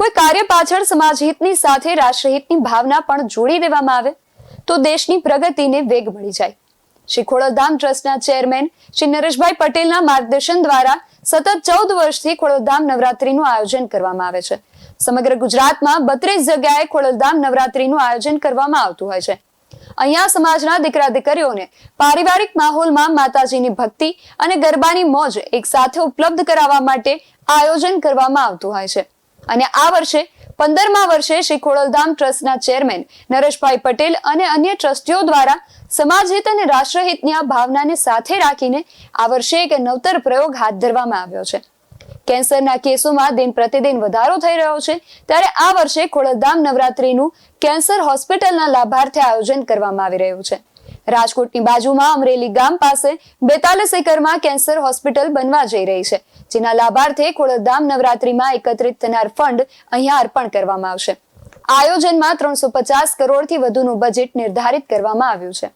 હવે કાર્ય પાછળ સમાજ હિતની સાથે રાષ્ટ્રહિતની ભાવના પણ જોડી દેવામાં આવે તો દેશની પ્રગતિને વેગ મળી જાય। શ્રી ખોડલધામ ટ્રસ્ટના ચેરમેન શ્રી નરેશભાઈ પટેલના માર્ગદર્શન દ્વારા સતત 14 વર્ષથી ખોડલધામ નવરાત્રીનું આયોજન કરવામાં આવે છે। સમગ્ર ગુજરાતમાં 32 જગ્યાએ ખોડલધામ નવરાત્રીનું આયોજન કરવામાં આવતું હોય છે। અહીંયા સમાજના દીકરા દીકરીઓને પારિવારિક માહોલમાં માતાજીની ભક્તિ અને ગરબાની મોજ એક સાથે ઉપલબ્ધ કરાવવા માટે આયોજન કરવામાં આવતું હોય છે। અને આ વર્ષે 15મા વર્ષે શ્રી ખોડલધામ ટ્રસ્ટના ચેરમેન નરેશભાઈ પટેલ અને અન્ય ટ્રસ્ટીઓ દ્વારા સમાજહિત અને રાષ્ટ્રહિતની આ ભાવનાને સાથે રાખીને આ વર્ષે એક નવતર પ્રયોગ હાથ ધરવામાં આવ્યો છે। કેન્સરના કેસોમાં દિન પ્રતિદિન વધારો થઈ રહ્યો છે, ત્યારે આ વર્ષે ખોડલધામ નવરાત્રીનું કેન્સર હોસ્પિટલના લાભાર્થે આયોજન કરવામાં આવી રહ્યું છે। રાજકોટની બાજુમાં અમરેલી ગામ પાસે 42 એકરમાં કેન્સર હોસ્પિટલ બનવા જઈ રહી છે, જેના લાભાર્થે ખોડલધામ નવરાત્રીમાં એકત્રિત થનાર ફંડ અહીંયા અર્પણ કરવામાં આવશે। આયોજનમાં 350 કરોડથી વધુનું બજેટ નિર્ધારિત કરવામાં આવ્યું છે।